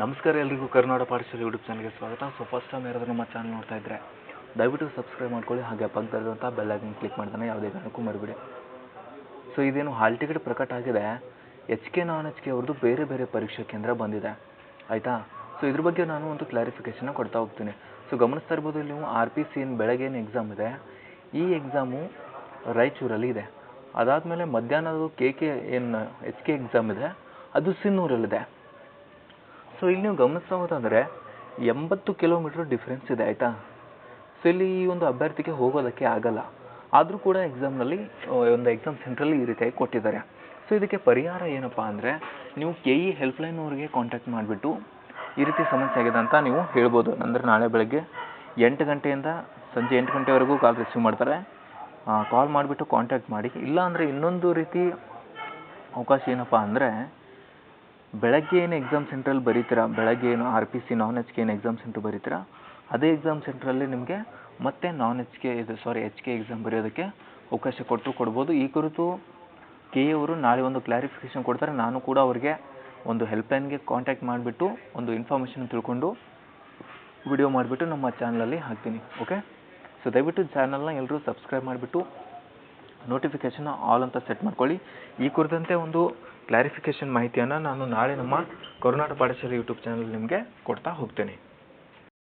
ನಮಸ್ಕಾರ ಎಲ್ಲರಿಗೂ ಕರ್ನಾಟಕ ಪಾಠಶಾಲೆ ಯೂಟ್ಯೂಬ್ ಚಾನಲ್ಗೆ ಸ್ವಾಗತ. ಸೊ ಫಸ್ಟ್ ಟೈಮ್ ಯಾರಾದರೂ ನಮ್ಮ ಚಾನಲ್ ನೋಡ್ತಾ ಇದ್ದರೆ ದಯವಿಟ್ಟು ಸಬ್ಸ್ಕ್ರೈಬ್ ಮಾಡ್ಕೊಳ್ಳಿ, ಹಾಗೆ ಪಕ್ಕದಲ್ಲಿರುವಂಥ ಬೆಲ್ ಐಕನ್ ಕ್ಲಿಕ್ ಮಾಡ್ತಾನೆ ಯಾವುದೇ ಕಾರಣಕ್ಕೂ ಮರಿಬೇಡಿ. ಸೊ ಇದೇನು ಹಾಲ್ ಟಿಕೆಟ್ ಪ್ರಕಟ ಆಗಿದೆ, HK non-HK ಅವ್ರದ್ದು ಬೇರೆ ಬೇರೆ ಪರೀಕ್ಷಾ ಕೇಂದ್ರ ಬಂದಿದೆ ಆಯಿತಾ. ಸೊ ಇದ್ರ ಬಗ್ಗೆ ನಾನು ಒಂದು ಕ್ಲಾರಿಫಿಕೇಷನ್ನ ಕೊಡ್ತಾ ಹೋಗ್ತೀನಿ. ಸೊ ಗಮನಿಸ್ತಾ ಇರ್ಬೋದು, ನೀವು RPCN ಬೆಳಗ್ಗೆ ಏನು ಎಕ್ಸಾಮ್ ಇದೆ, ಈ ಎಕ್ಸಾಮು ರಾಯಚೂರಲ್ಲಿ ಇದೆ. ಅದಾದಮೇಲೆ ಮಧ್ಯಾಹ್ನದ KK ಏನು HK ಎಕ್ಸಾಮ್ ಇದೆ, ಅದು ಸಿನ್ನೂರಲ್ಲಿದೆ. ಸೊ ಇಲ್ಲಿ ನೀವು ಗಮನಿಸ್ತಾ ಹೋದಂದರೆ 80 ಕಿಲೋಮೀಟ್ರ್ ಡಿಫ್ರೆನ್ಸ್ ಇದೆ ಆಯಿತಾ. ಸೊ ಇಲ್ಲಿ ಈ ಒಂದು ಅಭ್ಯರ್ಥಿಗೆ ಹೋಗೋದಕ್ಕೆ ಆಗಲ್ಲ, ಆದರೂ ಕೂಡ ಎಕ್ಸಾಮ್ನಲ್ಲಿ ಒಂದು ಎಕ್ಸಾಮ್ ಸೆಂಟ್ರಲ್ಲಿ ಈ ರೀತಿಯಾಗಿ ಕೊಟ್ಟಿದ್ದಾರೆ. ಸೊ ಇದಕ್ಕೆ ಪರಿಹಾರ ಏನಪ್ಪ ಅಂದರೆ, ನೀವು KE ಹೆಲ್ಪ್ಲೈನ್ ಅವರಿಗೆ ಕಾಂಟ್ಯಾಕ್ಟ್ ಮಾಡಿಬಿಟ್ಟು ಈ ರೀತಿ ಸಮಸ್ಯೆ ಆಗಿದೆ ಅಂತ ನೀವು ಹೇಳ್ಬೋದು. ಅಂದರೆ ನಾಳೆ ಬೆಳಗ್ಗೆ 8 ಗಂಟೆಯಿಂದ ಸಂಜೆ 8 ಗಂಟೆವರೆಗೂ ಕಾಲ್ ರಿಸೀವ್ ಮಾಡ್ತಾರೆ. ಕಾಲ್ ಮಾಡಿಬಿಟ್ಟು ಕಾಂಟ್ಯಾಕ್ಟ್ ಮಾಡಿ. ಇಲ್ಲ ಅಂದರೆ ಇನ್ನೊಂದು ರೀತಿ ಅವಕಾಶ ಏನಪ್ಪ ಅಂದರೆ, ಬೆಳಗ್ಗೆ ಏನು ಎಕ್ಸಾಮ್ ಸೆಂಟ್ರಲ್ಲಿ ಬರೀತೀರಾ, ಬೆಳಗ್ಗೆ ಏನು RPC non-HK ಏನು ಎಕ್ಸಾಮ್ ಸೆಂಟ್ರ್ ಬರೀತೀರಾ, ಅದೇ ಎಕ್ಸಾಮ್ ಸೆಂಟ್ರಲ್ಲಿ ನಿಮಗೆ ಮತ್ತೆ HK ಎಕ್ಸಾಮ್ ಬರೆಯೋದಕ್ಕೆ ಅವಕಾಶ ಕೊಡ್ಬೋದು. ಈ ಕುರಿತು KE ಅವರು ನಾಳೆ ಒಂದು ಕ್ಲಾರಿಫಿಕೇಷನ್ ಕೊಡ್ತಾರೆ. ನಾನು ಕೂಡ ಅವರಿಗೆ ಒಂದು ಹೆಲ್ಪ್ಲೈನ್ಗೆ ಕಾಂಟ್ಯಾಕ್ಟ್ ಮಾಡಿಬಿಟ್ಟು ಒಂದು ಇನ್ಫಾರ್ಮೇಷನ್ ತಿಳ್ಕೊಂಡು ವಿಡಿಯೋ ಮಾಡಿಬಿಟ್ಟು ನಮ್ಮ ಚಾನಲಲ್ಲಿ ಹಾಕ್ತೀನಿ. ಓಕೆ, ಸೊ ದಯವಿಟ್ಟು ಚಾನಲ್ನ ಎಲ್ಲರೂ ಸಬ್ಸ್ಕ್ರೈಬ್ ಮಾಡಿಬಿಟ್ಟು ನೋಟಿಫಿಕೇಷನ್ನ ಆಲ್ ಅಂತ ಸೆಟ್ ಮಾಡ್ಕೊಳ್ಳಿ. ಈ ಕುರಿತಂತೆ ಒಂದು ಕ್ಲಾರಿಫಿಕೇಷನ್ ಮಾಹಿತಿಯನ್ನು ನಾನು ನಾಳೆ ನಮ್ಮ ಕರ್ನಾಟಕ ಪಾಠಶಾಲೆ ಯೂಟ್ಯೂಬ್ ಚಾನಲ್ ನಿಮಗೆ ಕೊಡ್ತಾ ಹೋಗ್ತೇನೆ.